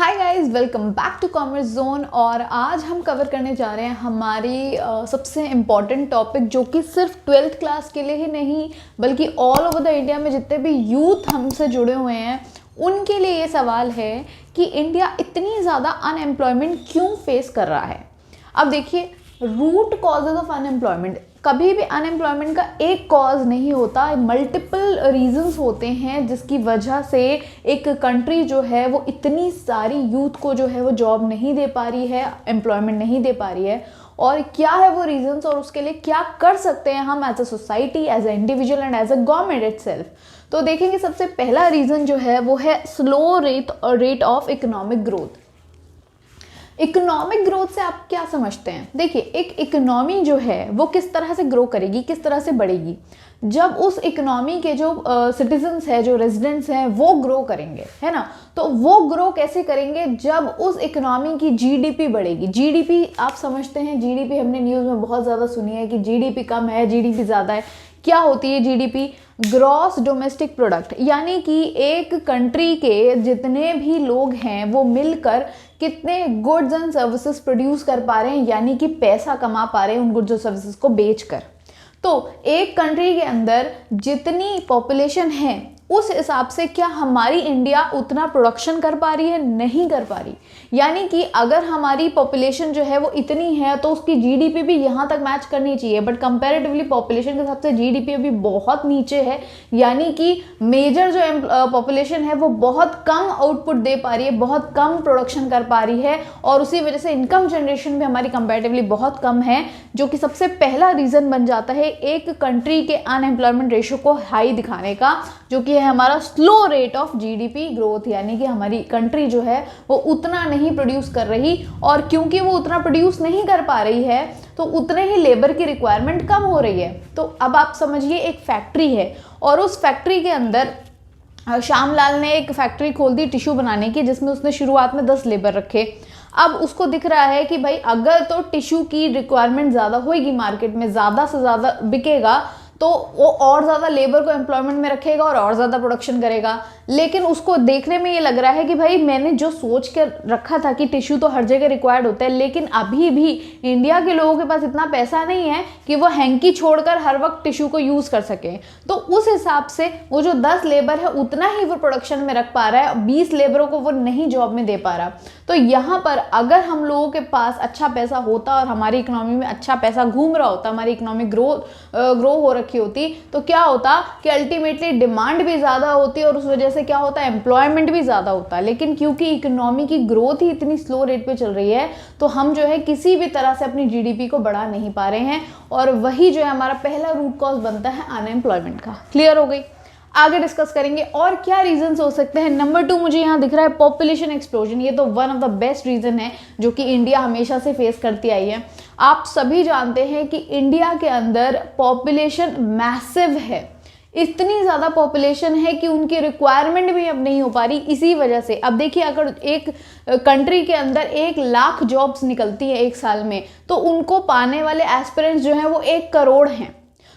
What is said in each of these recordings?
Hi guys, welcome back to commerce zone. और आज हम कवर करने जा रहे हैं हमारी सबसे इम्पॉर्टेंट टॉपिक, जो कि सिर्फ 12th क्लास के लिए ही नहीं बल्कि ऑल ओवर द इंडिया में जितने भी यूथ हमसे जुड़े हुए हैं उनके लिए ये सवाल है कि इंडिया इतनी ज़्यादा अनएम्प्लॉयमेंट क्यों फेस कर रहा है। अब देखिए, रूट कॉजेज ऑफ अनएम्प्लॉयमेंट, कभी भी अनएम्प्लॉयमेंट का एक कॉज नहीं होता, मल्टीपल रीजंस होते हैं जिसकी वजह से एक कंट्री जो है वो इतनी सारी यूथ को जो है वो जॉब नहीं दे पा रही है, एम्प्लॉयमेंट नहीं दे पा रही है। और क्या है वो रीजंस और उसके लिए क्या कर सकते हैं हम as a society, as a individual and as a government itself. तो देखेंगे, सबसे पहला रीजन जो है वो है slow rate of economic growth. Economic growth से आप क्या समझते हैं? देखिए, एक इकोनॉमी जो है वो किस तरह से ग्रो करेगी, किस तरह से बढ़ेगी, जब उस इकोनॉमी के जो सिटीजन्स है, जो रेजिडेंट्स हैं, वो ग्रो करेंगे, है ना। तो वो ग्रो कैसे करेंगे? जब उस इकोनॉमी की जीडीपी बढ़ेगी। जीडीपी आप समझते हैं, जीडीपी हमने न्यूज़ में बहुत ज़्यादा सुनी है कि जीडीपी कम है, जीडीपी ज़्यादा है। क्या होती है जीडीपी? ग्रॉस डोमेस्टिक प्रोडक्ट, यानी कि एक कंट्री के जितने भी लोग हैं वो मिलकर कितने गुड्स एंड सर्विसेज प्रोड्यूस कर पा रहे हैं, यानी कि पैसा कमा पा रहे हैं उन गुड्स और सर्विसेज को बेचकर। तो एक कंट्री के अंदर जितनी पॉपुलेशन है उस हिसाब से क्या हमारी इंडिया उतना प्रोडक्शन कर पा रही है? नहीं कर पा रही। यानी कि अगर हमारी पॉपुलेशन जो है वो इतनी है तो उसकी जीडीपी भी यहाँ तक मैच करनी चाहिए, बट कंपैरेटिवली पॉपुलेशन के हिसाब से जीडीपी अभी बहुत नीचे है। यानी कि मेजर जो पॉपुलेशन है वो बहुत कम आउटपुट दे पा रही है, बहुत कम प्रोडक्शन कर पा रही है, और उसी वजह से इनकम जनरेशन भी हमारी कंपैरेटिवली बहुत कम है, जो कि सबसे पहला रीज़न बन जाता है एक कंट्री के अनएम्प्लॉयमेंट रेशियो को हाई दिखाने का, जो कि है हमारा slow rate of GDP growth. यानी कि हमारी कंट्री जो है वो उतना नहीं प्रोड्यूस कर रही, और क्योंकि वो उतना प्रोड्यूस नहीं कर पा रही है तो उतने ही लेबर की रिक्वायरमेंट कम हो रही है। तो अब आप समझिए, एक फैक्ट्री है और उस फैक्ट्री के अंदर श्यामलाल ने एक फैक्ट्री खोल दी टिश्यू बनाने की, जिसमें उसने शुरुआत में 10 लेबर रखे। अब उसको दिख रहा है कि भाई अगर तो टिश्यू की रिक्वायरमेंट ज़्यादा होगी, मार्केट में ज़्यादा से ज़्यादा बिकेगा, तो वो और ज़्यादा लेबर को एम्प्लॉयमेंट में रखेगा और ज़्यादा प्रोडक्शन करेगा। लेकिन उसको देखने में ये लग रहा है कि भाई मैंने जो सोच कर रखा था कि टिश्यू तो हर जगह रिक्वायर्ड होता है, लेकिन अभी भी इंडिया के लोगों के पास इतना पैसा नहीं है कि वो हैंकी छोड़कर हर वक्त टिश्यू को यूज़ कर सकें। तो उस हिसाब से वो जो 10 लेबर है उतना ही वो प्रोडक्शन में रख पा रहा है, 20 लेबरों को वो नहीं जॉब में दे पा रहा। तो यहाँ पर अगर हम लोगों के पास अच्छा पैसा होता और हमारी इकोनॉमी में अच्छा पैसा घूम रहा होता, हमारी इकोनॉमी ग्रो हो रखी होती, तो क्या होता कि अल्टीमेटली डिमांड भी ज़्यादा होती और उस वजह से क्या होता है, एम्प्लॉयमेंट भी ज़्यादा होता। लेकिन क्योंकि इकोनॉमी की ग्रोथ ही इतनी स्लो रेट पे चल रही है, तो हम जो है किसी भी तरह से अपनी जीडीपी को बढ़ा नहीं पा रहे हैं, और वही जो है हमारा पहला रूट कॉज बनता है अनएम्प्लॉयमेंट का। क्लियर हो गई? आगे डिस्कस करेंगे और क्या रीजंस हो सकते हैं। नंबर 2 मुझे यहाँ दिख रहा है पॉपुलेशन एक्सप्लोजन। ये तो one of the best reason है जो कि इंडिया हमेशा से फेस करती आई है। आप सभी जानते हैं कि इंडिया के अंदर पॉपुलेशन मैसिव है, इतनी ज़्यादा पॉपुलेशन है कि उनकी रिक्वायरमेंट भी अब नहीं हो पा रही। इसी वजह से अब देखिए, अगर एक कंट्री के अंदर 1 लाख जॉब्स निकलती है एक साल में, तो उनको पाने वाले एस्पिरेंट्स जो हैं वो 1 करोड़ हैं।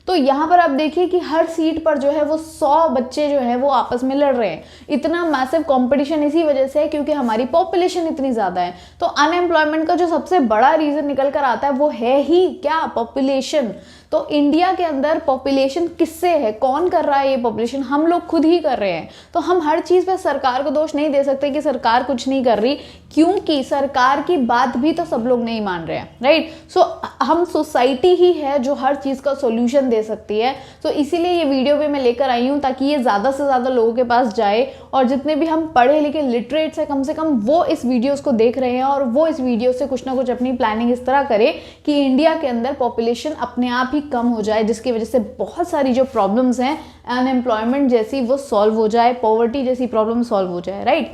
तो यहाँ पर आप देखिए कि हर सीट पर जो है वो 100 बच्चे जो हैं वो आपस में लड़ रहे हैं। इतना मैसिव कंपटीशन इसी वजह से है क्योंकि हमारी पॉपुलेशन इतनी ज़्यादा है। तो अनएम्प्लॉयमेंट का जो सबसे बड़ा रीज़न निकल कर आता है वो है ही क्या? पॉपुलेशन। तो इंडिया के अंदर पॉपुलेशन किससे है? कौन कर रहा है ये पॉपुलेशन? हम लोग खुद ही कर रहे हैं। तो हम हर चीज़ पे सरकार को दोष नहीं दे सकते कि सरकार कुछ नहीं कर रही, क्योंकि सरकार की बात भी तो सब लोग नहीं मान रहे हैं, राइट। सो हम सोसाइटी ही है जो हर चीज़ का सोल्यूशन दे सकती है। तो इसीलिए ये वीडियो भी मैं लेकर आई हूँ ताकि ये ज़्यादा से ज़्यादा लोगों के पास जाए, और जितने भी हम पढ़े लिखे लिटरेट्स है कम से कम वो इस वीडियोस को देख रहे हैं और वो इस वीडियो से कुछ ना कुछ अपनी प्लानिंग इस तरह करे कि इंडिया के अंदर पॉपुलेशन अपने आप ही कम हो जाए, जिसकी वजह से बहुत सारी जो प्रॉब्लम्स हैं अनएम्प्लॉयमेंट जैसी वो सॉल्व हो जाए, पॉवर्टी जैसी प्रॉब्लम सॉल्व हो जाए, राइट।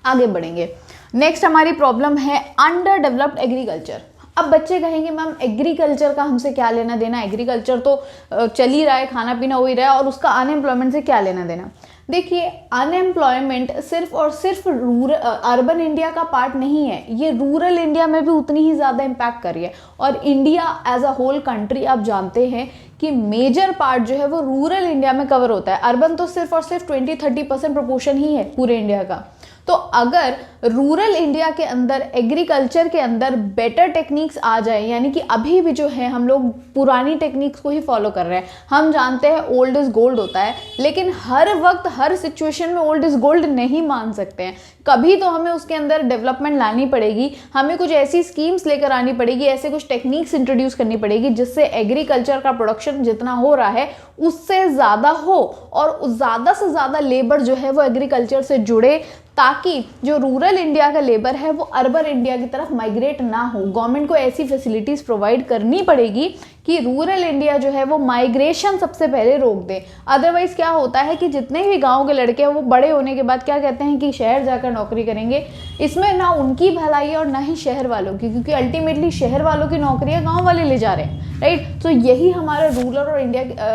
आगे बढ़ेंगे। नेक्स्ट हमारी प्रॉब्लम है अंडर डेवलप्ड एग्रीकल्चर। अब बच्चे कहेंगे मैम एग्रीकल्चर का हमसे क्या लेना देना, एग्रीकल्चर तो चल ही रहा है, खाना पीना हो ही रहा है, और उसका अनएम्प्लॉयमेंट से क्या लेना देना। देखिए, अनएम्प्लॉयमेंट सिर्फ और सिर्फ अर्बन इंडिया का पार्ट नहीं है, ये रूरल इंडिया में भी उतनी ही ज़्यादा इम्पैक्ट कर रही है। और India as a whole country आप जानते हैं कि मेजर पार्ट जो है वो रूरल इंडिया में कवर होता है। अर्बन तो सिर्फ और सिर्फ 20-30% प्रोपोर्शन ही है पूरे इंडिया का। तो अगर रूरल इंडिया के अंदर एग्रीकल्चर के अंदर बेटर टेक्निक्स आ जाए, यानी कि अभी भी जो है हम लोग पुरानी टेक्निक्स को ही फॉलो कर रहे हैं। हम जानते हैं ओल्ड इज गोल्ड होता है, लेकिन हर वक्त हर सिचुएशन में ओल्ड इज गोल्ड नहीं मान सकते हैं। कभी तो हमें उसके अंदर डेवलपमेंट लानी पड़ेगी, हमें कुछ ऐसी स्कीम्स लेकर आनी पड़ेगी, ऐसे कुछ टेक्निक्स इंट्रोड्यूस करनी पड़ेगी जिससे एग्रीकल्चर का प्रोडक्शन जितना हो रहा है उससे ज़्यादा हो और ज़्यादा से ज़्यादा लेबर जो है वो एग्रीकल्चर से जुड़े, ताकि जो रूरल इंडिया का लेबर है वो अर्बन इंडिया की तरफ माइग्रेट ना हो। गवर्नमेंट को ऐसी फैसिलिटीज़ प्रोवाइड करनी पड़ेगी कि रूरल इंडिया जो है वो माइग्रेशन सबसे पहले रोक दे। अदरवाइज़ क्या होता है कि जितने भी गांव के लड़के हैं वो बड़े होने के बाद क्या कहते हैं कि शहर जाकर नौकरी करेंगे। इसमें ना उनकी भलाई है और ना ही शहर वालों की, क्योंकि अल्टीमेटली शहर वालों की नौकरियां गाँव वाले ले जा रहे हैं, राइट। तो यही हमारा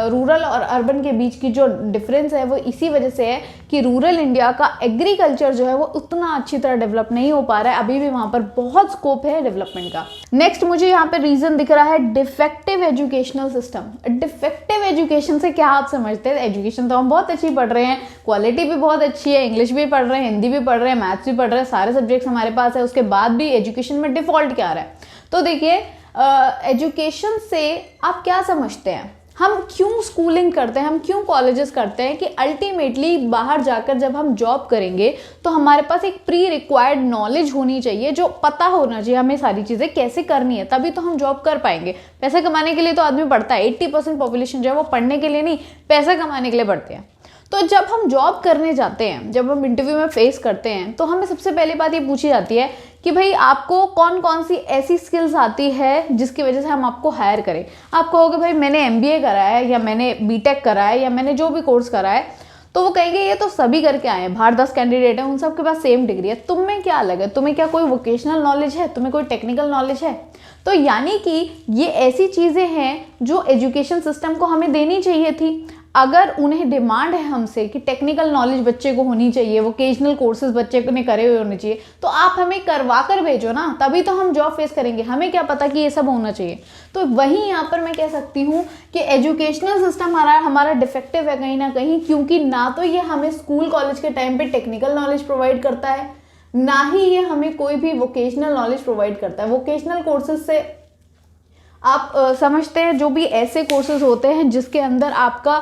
रूरल और अर्बन के बीच की जो डिफरेंस है वो इसी वजह से है कि रूरल इंडिया का एग्रीकल्चर जो है वो उतना अच्छी तरह डेवलप नहीं हो पा रहा है। अभी भी वहां पर बहुत स्कोप है डेवलपमेंट का। नेक्स्ट मुझे यहाँ पे रीजन दिख रहा है defective educational system. Defective education से क्या आप समझते हैं? एजुकेशन तो हम बहुत अच्छी पढ़ रहे हैं, क्वालिटी भी बहुत अच्छी है, इंग्लिश भी पढ़ रहे हैं, हिंदी भी पढ़ रहे हैं, मैथ्स भी पढ़ रहे हैं, सारे सब्जेक्ट्स हमारे पास है, उसके बाद भी एजुकेशन में डिफॉल्ट क्या आ रहा है? तो देखिए एजुकेशन से आप क्या समझते हैं? हम क्यों स्कूलिंग करते हैं, हम क्यों कॉलेजेस करते हैं कि अल्टीमेटली बाहर जाकर जब हम जॉब करेंगे तो हमारे पास एक प्री रिक्वायर्ड नॉलेज होनी चाहिए, जो पता होना चाहिए हमें सारी चीज़ें कैसे करनी है, तभी तो हम जॉब कर पाएंगे। पैसा कमाने के लिए तो आदमी पढ़ता है, 80% पॉपुलेशन जो है वो पढ़ने के लिए नहीं पैसा कमाने के लिए पढ़ते हैं। तो जब हम जॉब करने जाते हैं, जब हम इंटरव्यू में फेस करते हैं, तो हमें सबसे पहली बात ये पूछी जाती है कि भाई आपको कौन कौन सी ऐसी स्किल्स आती है जिसकी वजह से हम आपको हायर करें। आप कहोगे भाई मैंने MBA करा है या मैंने BTech करा है या मैंने जो भी कोर्स करा है, तो वो कहेंगे ये तो सभी करके आए हैं, बाहर 10 कैंडिडेट हैं, उन सब के पास सेम डिग्री है, तुम में क्या अलग है? तुम्हें क्या कोई वोकेशनल नॉलेज है? तुम्हें कोई टेक्निकल नॉलेज है? तो यानी कि ये ऐसी चीज़ें हैं जो एजुकेशन सिस्टम को हमें देनी चाहिए थी। अगर उन्हें डिमांड है हमसे कि टेक्निकल नॉलेज बच्चे को होनी चाहिए, वोकेशनल कोर्सेज बच्चे ने करे हुए होने चाहिए, तो आप हमें करवा कर भेजो ना, तभी तो हम जॉब फेस करेंगे। हमें क्या पता कि ये सब होना चाहिए? तो वहीं यहाँ पर मैं कह सकती हूँ कि एजुकेशनल सिस्टम हमारा डिफेक्टिव है कहीं ना कहीं, क्योंकि ना तो ये हमें स्कूल कॉलेज के टाइम पे टेक्निकल नॉलेज प्रोवाइड करता है, ना ही ये हमें कोई भी वोकेशनल नॉलेज प्रोवाइड करता है। वोकेशनल कोर्सेज से आप समझते हैं जो भी ऐसे कोर्सेज होते हैं जिसके अंदर आपका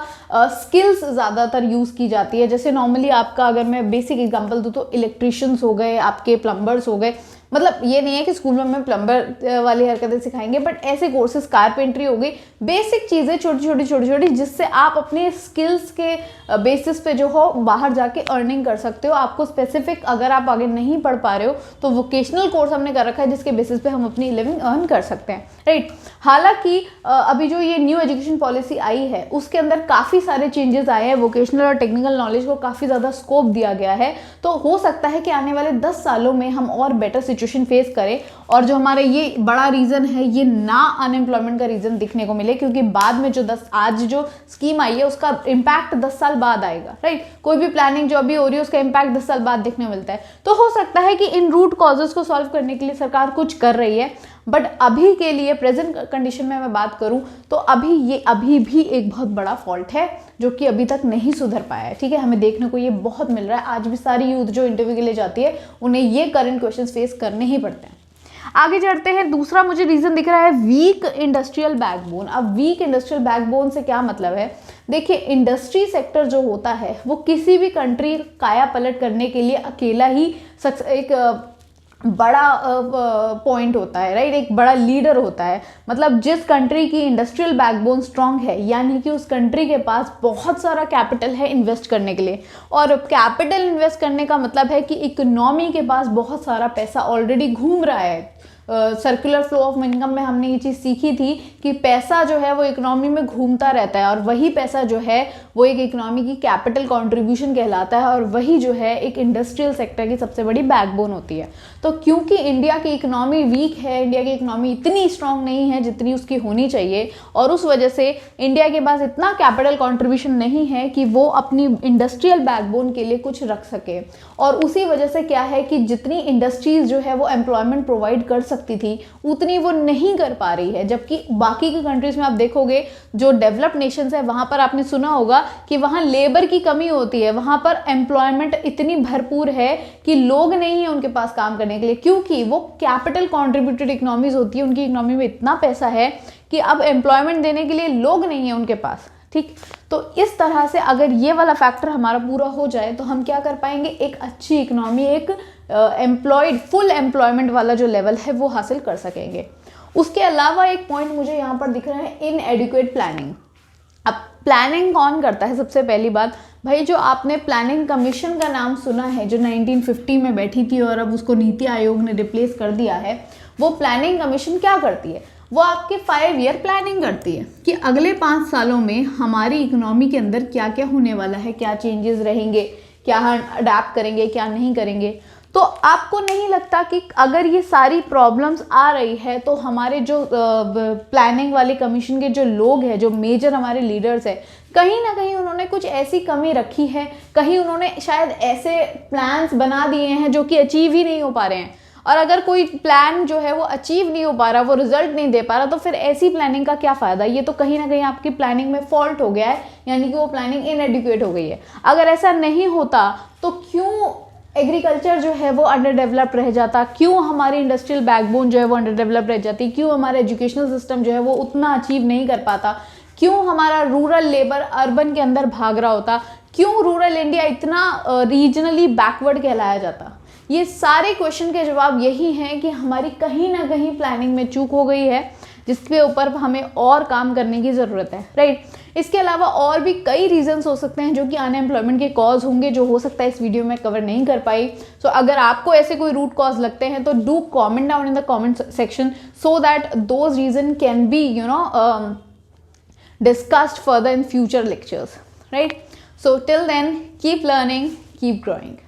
स्किल्स ज़्यादातर यूज़ की जाती है। जैसे नॉर्मली आपका, अगर मैं बेसिक एग्जांपल दूँ तो इलेक्ट्रिशियंस हो गए, आपके प्लम्बर्स हो गए, मतलब ये नहीं है कि स्कूल में हमें प्लम्बर वाली हरकतें सिखाएंगे, बट ऐसे कोर्सेज, कारपेंट्री हो गई, बेसिक चीज़ें छोटी छोटी जिससे आप अपने स्किल्स के बेसिस पे जो हो बाहर जाके अर्निंग कर सकते हो। आपको स्पेसिफिक अगर आप आगे नहीं पढ़ पा रहे हो तो वोकेशनल कोर्स हमने कर रखा है जिसके बेसिस पे हम अपनी लिविंग अर्न कर सकते हैं, राइट। हालांकि अभी जो ये न्यू एजुकेशन पॉलिसी आई है उसके अंदर काफ़ी सारे चेंजेस आए हैं, वोकेशनल और टेक्निकल नॉलेज को काफ़ी ज़्यादा स्कोप दिया गया है। तो हो सकता है कि आने वाले 10 सालों में हम और बेटर सिचुएशन फेस करें, और जो हमारे ये बड़ा रीज़न है ये ना अनएम्प्लॉयमेंट का रीज़न दिखने को मिले, क्योंकि बाद में जो आज जो स्कीम आई है उसका इम्पैक्ट 10 साल बाद आएगा, राइट। कोई भी प्लानिंग जो अभी हो रही है उसका इम्पैक्ट 10 साल बाद दिखने मिलता है। तो हो सकता है कि इन रूट कॉजेज को सॉल्व करने के लिए सरकार कुछ कर रही है, बट अभी के लिए प्रेजेंट कंडीशन में मैं बात करूं तो अभी भी एक बहुत बड़ा फॉल्ट है जो कि अभी तक नहीं सुधर पाया है, ठीक है। हमें देखने को ये बहुत मिल रहा है, आज भी सारी यूथ जो इंटरव्यू के लिए जाती है उन्हें ये करंट क्वेश्चंस फेस करने ही पड़ते हैं। आगे चढ़ते हैं। दूसरा मुझे रीजन दिख रहा है वीक इंडस्ट्रियल बैकबोन। अब वीक इंडस्ट्रियल बैकबोन से क्या मतलब है? देखिए, इंडस्ट्री सेक्टर जो होता है वो किसी भी कंट्री काया पलट करने के लिए अकेला ही एक बड़ा पॉइंट होता है, राइट। एक बड़ा लीडर होता है। मतलब जिस कंट्री की इंडस्ट्रियल बैकबोन स्ट्रांग है, यानी कि उस कंट्री के पास बहुत सारा कैपिटल है इन्वेस्ट करने के लिए, और कैपिटल इन्वेस्ट करने का मतलब है कि इकोनॉमी के पास बहुत सारा पैसा ऑलरेडी घूम रहा है। सर्कुलर फ्लो ऑफ इनकम में हमने ये चीज़ सीखी थी कि पैसा जो है वो इकोनॉमी में घूमता रहता है, और वही पैसा जो है वो एक इकोनॉमी की कैपिटल कंट्रीब्यूशन कहलाता है, और वही जो है एक इंडस्ट्रियल सेक्टर की सबसे बड़ी बैकबोन होती है। तो क्योंकि इंडिया की इकोनॉमी वीक है, इंडिया की इकोनॉमी इतनी स्ट्रांग नहीं है जितनी उसकी होनी चाहिए, और उस वजह से इंडिया के पास इतना कैपिटल कंट्रीब्यूशन नहीं है कि वो अपनी इंडस्ट्रियल बैकबोन के लिए कुछ रख सके। और उसी वजह से क्या है कि जितनी इंडस्ट्रीज जो है वो एम्प्लॉयमेंट प्रोवाइड कर सकती सकती थी उतनी वो नहीं कर पा रही है। जबकि बाकी के कंट्रीज में आप देखोगे, जो डेवलप्ड नेशंस है वहाँ पर आपने सुना होगा कि वहाँ लेबर की कमी होती है, वहाँ पर एम्प्लॉयमेंट इतनी भरपूर है कि लोग नहीं है उनके पास काम करने के लिए, क्योंकि वो कैपिटल कॉन्ट्रीब्यूटेड इकोनॉमीज होती है, उनकी इकोनॉमी में इतना पैसा है कि अब एम्प्लॉयमेंट देने के लिए लोग नहीं है उनके पास। ठीक, तो इस तरह से अगर ये वाला फैक्टर हमारा पूरा हो जाए तो हम क्या कर पाएंगे, एक अच्छी इकोनॉमी, एक एम्प्लॉयड फुल एम्प्लॉयमेंट वाला जो लेवल है वो हासिल कर सकेंगे। उसके अलावा एक पॉइंट मुझे यहाँ पर दिख रहा है, इनएडिक्वेट प्लानिंग। अब प्लानिंग कौन करता है? सबसे पहली बात भाई, जो आपने प्लानिंग कमीशन का नाम सुना है, जो 1950 में बैठी थी और अब उसको नीति आयोग ने रिप्लेस कर दिया है, वो प्लानिंग कमीशन क्या करती है? वो आपके 5 ईयर प्लानिंग करती है कि अगले 5 सालों में हमारी इकोनॉमी के अंदर क्या क्या होने वाला है, क्या चेंजेस रहेंगे, क्या हम अडेप्ट करेंगे, क्या नहीं करेंगे। तो आपको नहीं लगता कि अगर ये सारी प्रॉब्लम्स आ रही है तो हमारे जो प्लानिंग वाले कमीशन के जो लोग हैं, जो मेजर हमारे लीडर्स हैं, कहीं ना कहीं उन्होंने कुछ ऐसी कमी रखी है, कहीं उन्होंने शायद ऐसे प्लान्स बना दिए हैं जो कि अचीव ही नहीं हो पा रहे हैं। और अगर कोई प्लान जो है वो अचीव नहीं हो पा रहा, वो रिजल्ट नहीं दे पा रहा, तो फिर ऐसी प्लानिंग का क्या फ़ायदा? ये तो कहीं ना कहीं आपकी प्लानिंग में फॉल्ट हो गया है, यानी कि वो प्लानिंग इनएडिक्वेट हो गई है। अगर ऐसा नहीं होता तो क्यों एग्रीकल्चर जो है वो अंडर डेवलप्ड रह जाता, क्यों हमारी इंडस्ट्रियल बैकबोन जो है वो अंडर डेवलप्ड रह जाती, क्यों हमारा एजुकेशनल सिस्टम जो है वो उतना अचीव नहीं कर पाता, क्यों हमारा रूरल लेबर अर्बन के अंदर भाग रहा होता, क्यों रूरल इंडिया इतना रीजनली बैकवर्ड कहलाया जाता? ये सारे क्वेश्चन के जवाब यही हैं कि हमारी कहीं ना कहीं प्लानिंग में चूक हो गई है, जिसके ऊपर हमें और काम करने की ज़रूरत है, राइट। इसके अलावा और भी कई रीजंस हो सकते हैं जो कि अनएम्प्लॉयमेंट के कॉज होंगे, जो हो सकता है इस वीडियो में कवर नहीं कर पाई। सो अगर आपको ऐसे कोई रूट कॉज लगते हैं तो do comment down in the comment section so that those reason can be discussed further in future lectures, right? So till then, keep learning, keep growing.